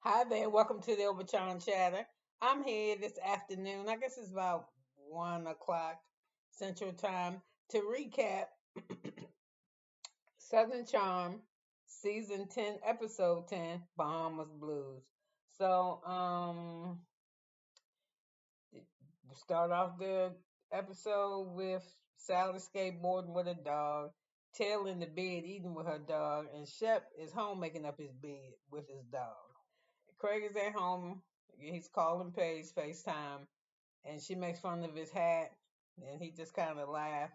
Hi there, welcome to the Obachanchatter. I'm here this afternoon. I guess it's about 1 o'clock Central Time to recap Southern Charm, Season 10, Episode 10, Bahamas Blues. So, we start off the episode with Sally skateboarding with a dog, Tail in the bed eating with her dog, and Shep is home making up his bed with his dog. Craig is at home. He's calling Paige FaceTime, and she makes fun of his hat, and he just kind of laughs.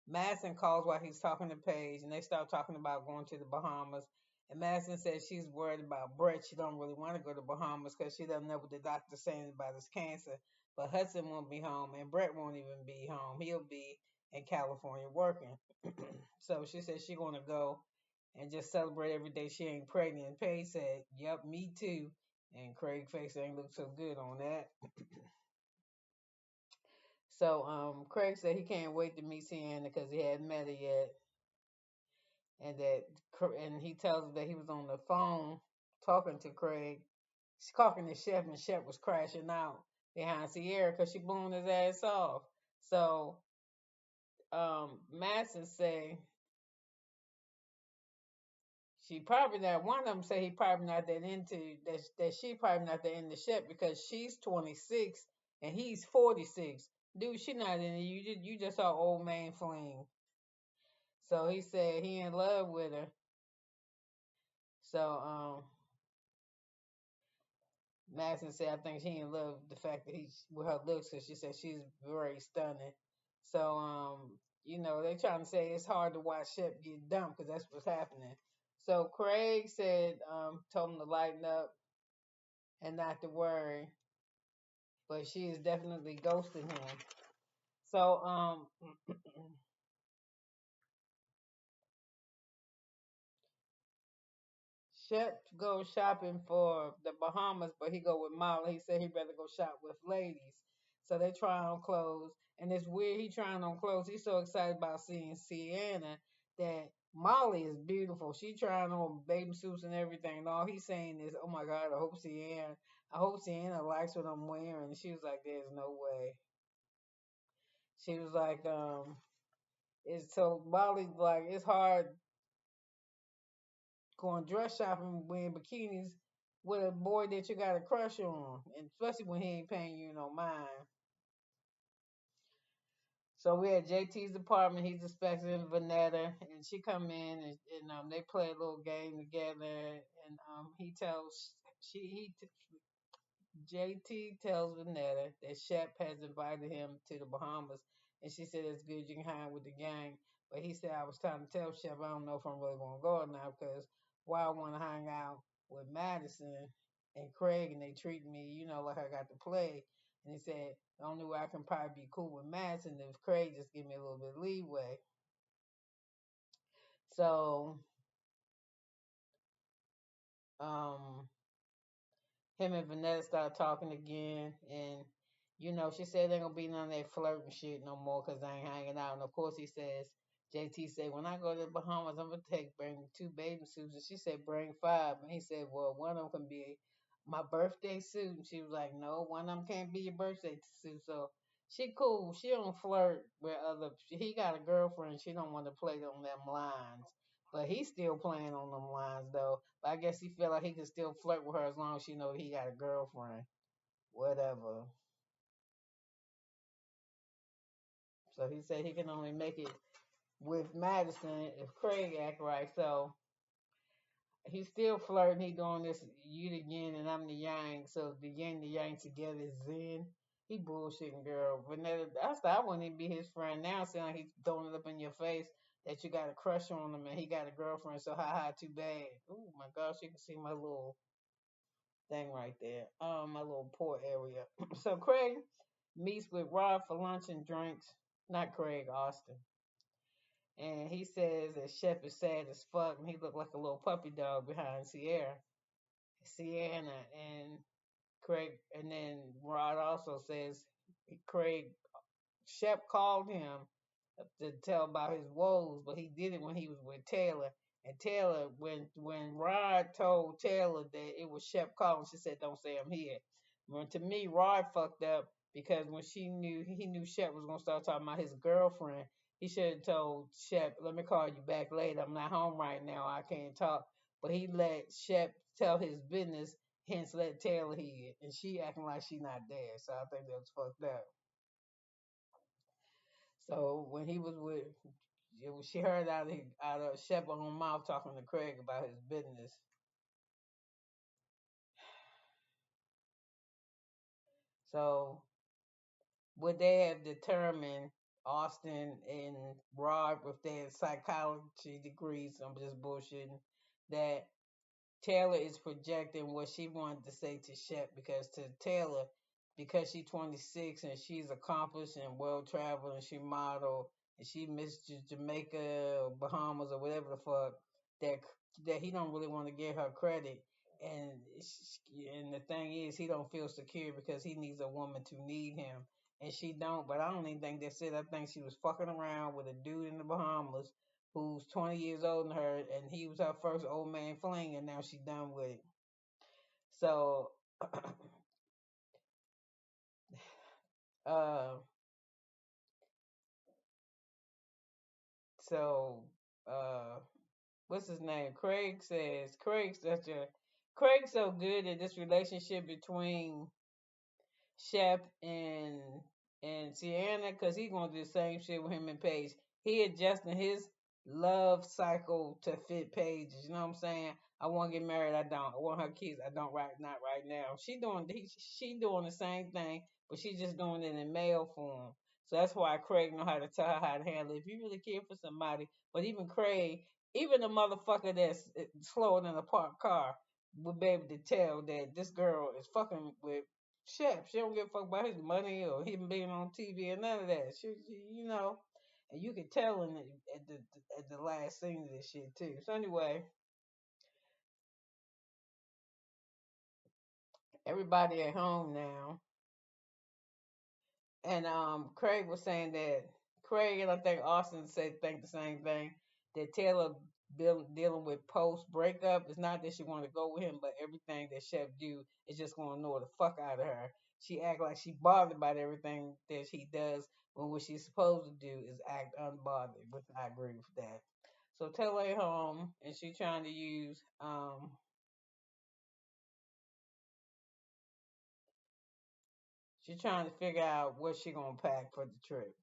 Madison calls while he's talking to Paige, and they start talking about going to the Bahamas. And Madison says she's worried about Brett. She don't really want to go to Bahamas because she doesn't know what the doctor's saying about his cancer. But Hudson won't be home, and Brett won't even be home. He'll be in California working. So she says she's going to go and just celebrate every day she ain't pregnant. And Paige said, "Yep, me too." And Craig face ain't look so good on that. So Craig said he can't wait to meet Sienna because he hadn't met her yet, and and he tells her that he was on the phone talking to Craig, talking to Shep, and Shep was crashing out behind Sierra because she blowing his ass off. So Madison say she probably not. One of them say he probably not that into that. She probably not that into Shep because she's 26 and he's 46. Dude, she not into you. You just saw old man fling. So he said he in love with her. So Madison said I think she in love with the fact that he's with her looks because she said she's very stunning. So they trying to say it's hard to watch Shep get dumped because that's what's happening. So Craig said told him to lighten up and not to worry, but she is definitely ghosting him. So Shep goes shopping for the Bahamas, but he go with Molly. He said he'd rather go shop with ladies. So they try on clothes, and it's weird. He trying on clothes. He's so excited about seeing Sienna that Molly is beautiful. She trying on bathing suits and everything. And all he's saying is, "Oh my God, I hope Sienna likes what I'm wearing." And she was like, "There's no way." She was like, it's so Molly's like, it's hard going dress shopping wearing bikinis with a boy that you got a crush on, and especially when he ain't paying you no mind. So we at JT's apartment. He's expecting Vanetta, and she come in and they play a little game together. And he tells she he JT tells Vanetta that Shep has invited him to the Bahamas, and she said it's good you can hang with the gang. But he said I was trying to tell Shep I don't know if I'm really gonna go or not because why I want to hang out with Madison and Craig and they treat me, like I got to play. And he said the only way I can probably be cool with Madison is if Craig just give me a little bit of leeway. So um him and Vanessa started talking again, and she said there ain't gonna be none of that flirting shit no more because I ain't hanging out. And of course, he says, JT said, when I go to the Bahamas, I'm gonna bring two bathing suits, and she said, bring five, and he said, well, one of them can be my birthday suit, and she was like, no, one of them can't be your birthday suit. So she cool. She don't flirt with other. He got a girlfriend. She don't want to play on them lines. But he's still playing on them lines though. But I guess he felt like he could still flirt with her as long as she know he got a girlfriend. Whatever. So he said he can only make it with Madison if Craig act right. So he's still flirting. He doing this you the yin and I'm the yang. So the yin and the yang together is zen. He bullshitting girl. Vanessa, I said I wouldn't even be his friend now. Saying like he's throwing it up in your face that you got a crush on him and he got a girlfriend. So ha too bad. Oh my gosh, you can see my little thing right there. My little port area. So Craig meets with Rob for lunch and drinks. Not Craig, Austen. And he says that Shep is sad as fuck and he looked like a little puppy dog behind Sienna and Craig and then Rod also says Craig Shep called him to tell about his woes, but he did it when he was with Taylor And Taylor, when Rod told Taylor that it was Shep calling, she said, "Don't say I'm here." When to me, Rod fucked up because when he knew Shep was gonna start talking about his girlfriend. He should have told Shep, "Let me call you back later. I'm not home right now. I can't talk." But he let Shep tell his business, hence let Taylor hear, and she acting like she not there. So I think that was fucked up. So when he was with, she heard out of Shep's own mouth talking to Craig about his business. So would they have determined Austen and Rod with their psychology degrees? I'm just bullshitting. That Taylor is projecting what she wanted to say to Shep because to Taylor, because she's 26 and she's accomplished and well traveled and she model and she missed Jamaica or Bahamas or whatever the fuck that that he don't really want to give her credit. And and the thing is, he don't feel secure because he needs a woman to need him, and she don't. But I don't even think that's it. I think she was fucking around with a dude in the Bahamas who's 20 years older than her, and he was her first old man fling, and now she's done with it. So, uh, so, uh, what's his name? Craig's so good at this relationship between Shep and Sienna because he's gonna do the same shit with him and Paige. He adjusting his love cycle to fit Paige's. You know what I'm saying? I want to get married. I don't. I want her kids. I don't. Right, not right now. She doing the same thing, but she just doing it in male form. So that's why Craig know how to tell her how to handle it. If you really care for somebody, but even Craig, even a motherfucker that's slower than a parked car, would be able to tell that this girl is fucking with Shep. She don't give a fuck about his money or him being on TV or none of that. You know, and you can tell in at the last scene of this shit too. So anyway, everybody at home now, and Craig was saying that Craig and I think Austin think the same thing that Taylor dealing with post breakup. It's not that she want to go with him, but everything that Chef do is just going to annoy the fuck out of her. She act like she bothered by everything that he does when what she's supposed to do is act unbothered, which I agree with that. So Taylor at home and she trying to use she trying to figure out what she gonna pack for the trip.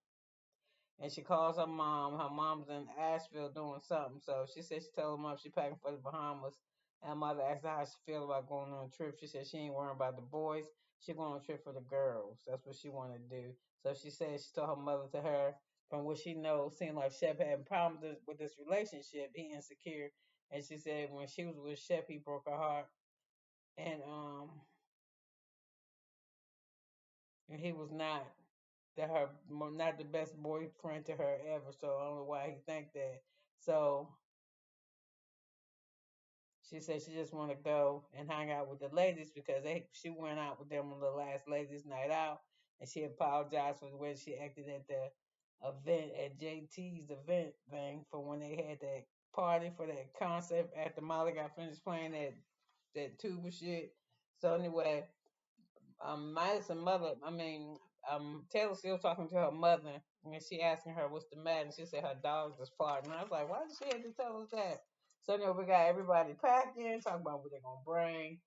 And she calls her mom. Her mom's in Asheville doing something. So she said she told her mom she packing for the Bahamas. And her mother asked her how she feel about going on a trip. She said she ain't worrying about the boys. She going on a trip for the girls. That's what she want to do. So she said she told her mother to her from what she knows, seemed like Shep had problems with this relationship. He insecure. And she said when she was with Shep, he broke her heart. And and he was not the best boyfriend to her ever. So I don't know why he think that. So she said she just want to go and hang out with the ladies because she went out with them on the last ladies' night out, and she apologized for the way she acted at the event at JT's event thing for when they had that party for that concert after Molly got finished playing that tuba shit. So anyway, Madison mother, Taylor still talking to her mother, and she asking her what's the matter, and she said her dog's just farting. And I was like, why did she have to tell us that? So anyway, we got everybody packing, talking about what they're gonna bring.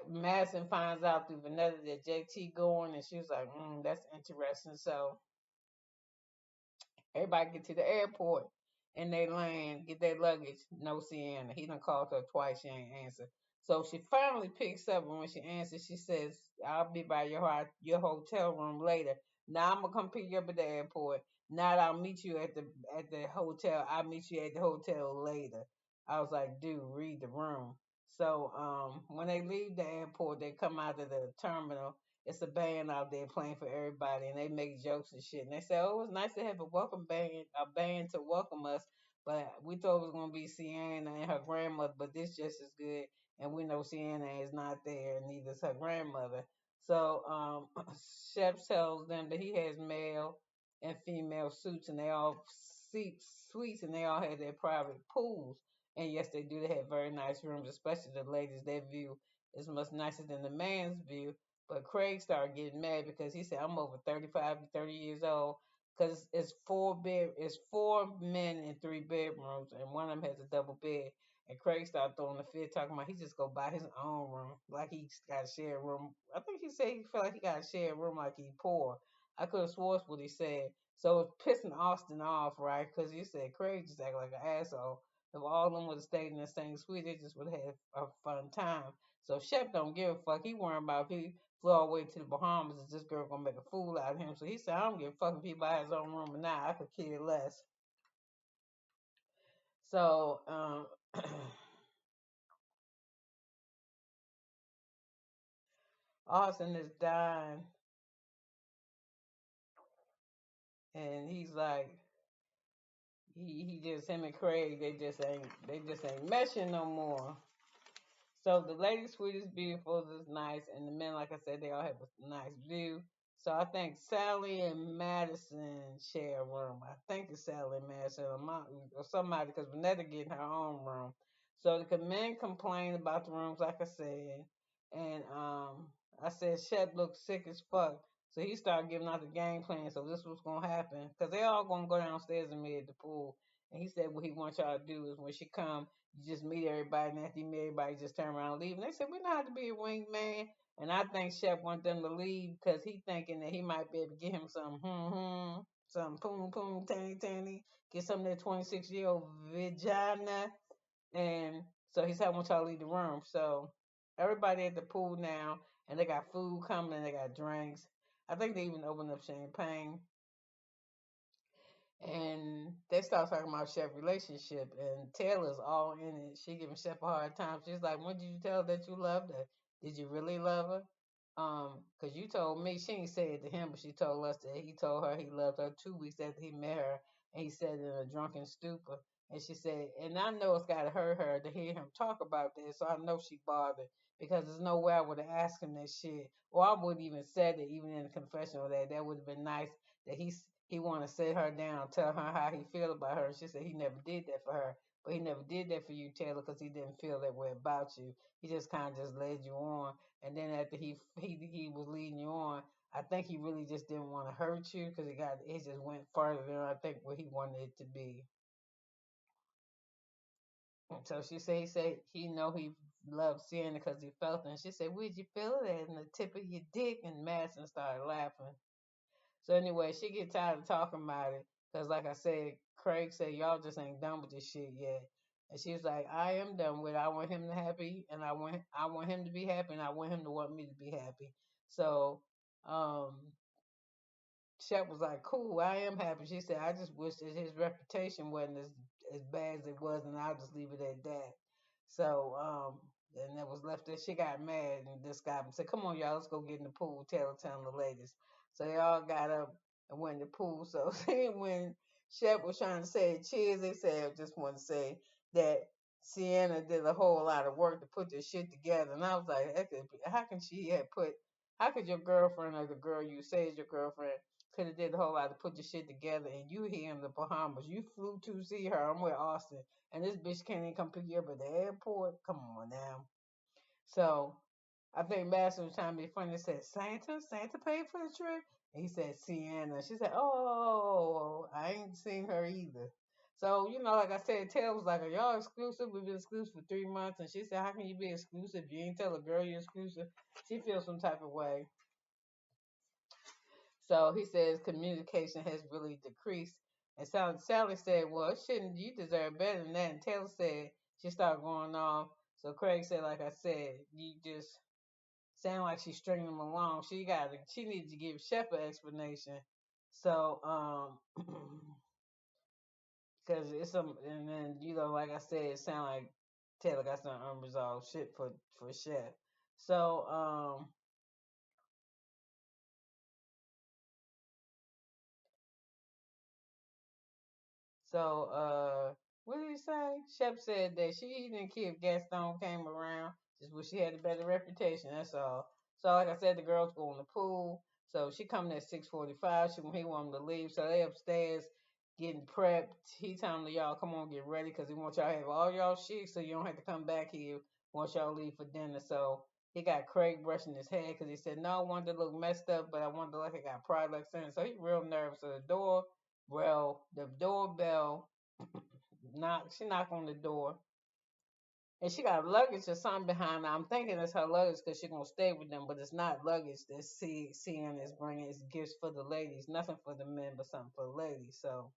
Madison finds out through Vanessa that JT going, and she was like, that's interesting. So everybody get to the airport and they land, get their luggage. No Sienna. He done called her twice. She ain't answer. So she finally picks up, and when she answers, she says, "I'll be by your hotel room later. Now I'm gonna come pick you up at the airport. Not I'll meet you at the hotel. I'll meet you at the hotel later." I was like, "Dude, read the room." So when they leave the airport, they come out of the terminal. It's a band out there playing for everybody, and they make jokes and shit. And they say, "Oh, it's nice to have a band to welcome us." But we thought it was gonna be Sienna and her grandmother, but this just as good. And we know Sienna is not there, and neither is her grandmother. So Shep tells them that he has male and female suits, and they all suites, and they all had their private pools. And yes, they do. They had very nice rooms, especially the ladies. Their view is much nicer than the man's view. But Craig started getting mad because he said, "I'm over 35 to 30 years old." Because it's 4 men in 3 bedrooms, and one of them has a double bed. And Craig started throwing a fit, talking about he just go buy his own room, like he got a shared room. I think he said he felt like he got a shared room, like he poor. I could have swore what he said. So it's pissing Austen off, right? Because he said Craig just act like an asshole. If all of them would have stayed in the same suite, they just would have had a fun time. So Shep don't give a fuck. He worrying about if he flew all the way to the Bahamas, is this girl gonna make a fool out of him? So he said, I don't give a fuck if he buy his own room or not. I could care less. So Austin is dying, and he's like, he just him and Craig, they just ain't meshing no more. So the lady suite is beautiful, it's nice, and the men, like I said, they all have a nice view. So I think Sally and Madison share a room. I think it's Sally and Madison or somebody, because Vanetta getting her own room. So the men complain about the rooms, like I said, and I said Shep looks sick as fuck. So he started giving out the game plan. So this was gonna happen because they all gonna go downstairs and meet at the pool. And he said what he wants y'all to do is when she come, you just meet everybody, and after you meet everybody, just turn around and leave. And they said, we know how to be a wingman. And I think Shep want them to leave because he thinking that he might be able to get him some poom poom tanny tanny, get some of that 26-year-old vagina. And so he said, I want y'all to leave the room. So everybody at the pool now, and they got food coming, and they got drinks. I think they even opened up champagne. And they start talking about Shep relationship, and Taylor's all in it. She giving Shep a hard time. She's like, "When did you tell her that you loved her? Did you really love her? 'Cause you told me she ain't say it to him, but she told us that he told her he loved her 2 weeks after he met her, and he said it in a drunken stupor. And she said, and I know it's gotta hurt her to hear him talk about this, so I know she bothered because there's no way I would have asked him that shit, or I wouldn't even said it even in the confessional that that would have been nice that he want to sit her down, tell her how he feel about her. She said he never did that for her, but he never did that for you, Taylor, because he didn't feel that way about you. He just kind of just led you on, and then after he was leading you on, I think he really just didn't want to hurt you because it just went further than I think what he wanted it to be. And so he know he loved Sienna because he felt it. And she said, "Where'd you feel it at?" In the tip of your dick. And Madison started laughing. So anyway, she get tired of talking about it because, like I said, Craig said y'all just ain't done with this shit yet, and she was like, "I am done with it. I want him to happy, and I want him to be happy, and I want him to want me to be happy." So, um, Shep was like, "Cool, I am happy." She said, "I just wish that his reputation wasn't as bad as it was, and I'll just leave it at that." So, and it was left there. She got mad, and this guy said, "Come on, y'all, let's go get in the pool." Taylor telling the ladies. So they all got up and went in the pool. So when Shep was trying to say cheers, they said, "Just want to say that Sienna did a whole lot of work to put this shit together." And I was like, how can she have put? How could your girlfriend or the girl you say is your girlfriend could have did a whole lot to put your shit together, and you here in the Bahamas. You flew to see her. I'm with Austen, and this bitch can't even come pick you up at the airport. Come on now. So I think Master was trying to be funny. He said, Santa paid for the trip? And he said, Sienna. She said, oh, I ain't seen her either. So, like I said, Taylor was like, are y'all exclusive? We've been exclusive for 3 months. And she said, how can you be exclusive? You ain't tell a girl you're exclusive. She feels some type of way. So he says communication has really decreased. And Sally said, well, shouldn't you deserve better than that? And Taylor said she started going off. So Craig said, like I said, you just sound like she's stringing him along. She needed to give Shep an explanation. So because it's some, and then like I said, it sound like Taylor got some unresolved shit for Shep. So what did he say? Shep said that she didn't care if Gaston came around, just wish she had a better reputation. That's all. So, like I said, the girls go in the pool. So she coming at 6:45. He want them to leave. So they upstairs. getting prepped. He telling y'all, come on, get ready, because he wants y'all to have all y'all shit so you don't have to come back here once y'all leave for dinner. So he got Craig brushing his hair because he said, no, I wanted to look messed up, but I wanted to look like I got products in. So he real nervous. So the doorbell, she knocked on the door. And she got luggage or something behind her. I'm thinking it's her luggage because she's going to stay with them, but it's not luggage that Sienna is bringing. It's gifts for the ladies. Nothing for the men, but something for the ladies. So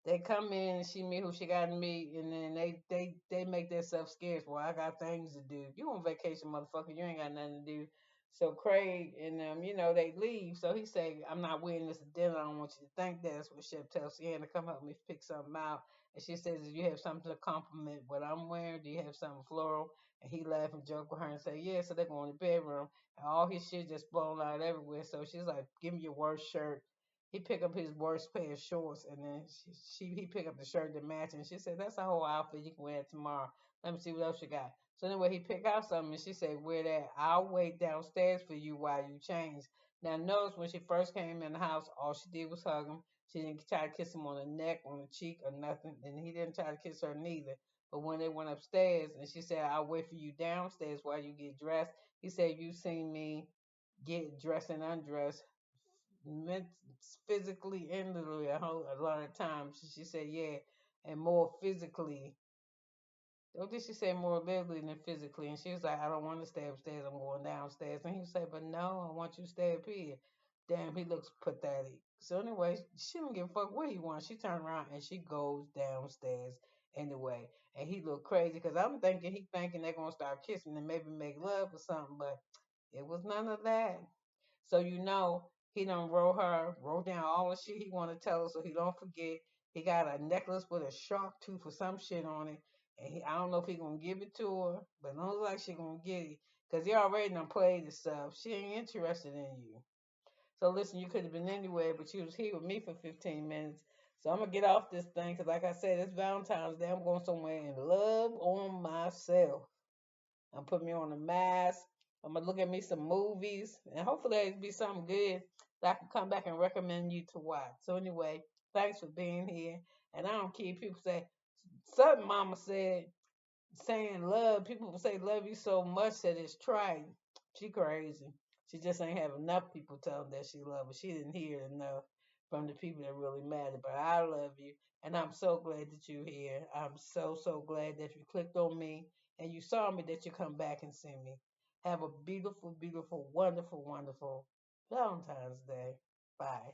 they come in and she meet who she got to meet, and then they make themselves scarce. Well, I got things to do. You on vacation, motherfucker? You ain't got nothing to do. So Craig and they leave. So he say, "I'm not wearing this to dinner. I don't want you to think that." That's what Shep tells Sienna. Come help me pick something out. And she says, "Do you have something to compliment what I'm wearing? Do you have something floral?" And he laugh and joke with her and say, "Yeah." So they go in the bedroom, and all his shit just blown out everywhere. So she's like, "Give me your worst shirt." He picked up his worst pair of shorts, and then he picked up the shirt that matched, and she said, "That's a whole outfit. You can wear it tomorrow. Let me see what else you got." So anyway, he picked out something, and she said, "Wear that. I'll wait downstairs for you while you change." Now notice when she first came in the house, all she did was hug him. She didn't try to kiss him on the neck, on the cheek, or nothing, and he didn't try to kiss her neither. But when they went upstairs, and she said, "I'll wait for you downstairs while you get dressed," he said, "You seen me get dressed and undressed meant physically and literally a lot of times." She said, "Yeah, and more physically." What did she say? More literally than physically. And she was like, "I don't want to stay upstairs. I'm going downstairs." And he said, "But no, I want you to stay up here." Damn, he looks pathetic. So anyway, she don't give a fuck what he wants. She turned around and she goes downstairs anyway. And he looked crazy because I'm thinking he thinking they're gonna start kissing and maybe make love or something, but it was none of that. So he done wrote down all the shit he want to tell her so he don't forget. He got a necklace with a shark tooth or some shit on it. And I don't know if he gonna give it to her, but it don't look like she gonna get it. Cause he already done played this stuff. She ain't interested in you. So listen, you could have been anywhere, but you was here with me for 15 minutes. So I'm gonna get off this thing, cause like I said, it's Valentine's Day. I'm going somewhere and love on myself. I'm putting me on a mask. I'm gonna look at me some movies, and hopefully it'll be something good that I can come back and recommend you to watch. So anyway, thanks for being here. And I don't care if people say something. Mama said saying love. People say love you so much that it's trite. She crazy. She just ain't have enough people tell her that she love her. She didn't hear it enough from the people that really matter. But I love you, and I'm so glad that you're here. I'm so glad that you clicked on me and you saw me. That you come back and see me. Have a beautiful, beautiful, wonderful, wonderful Valentine's Day. Bye.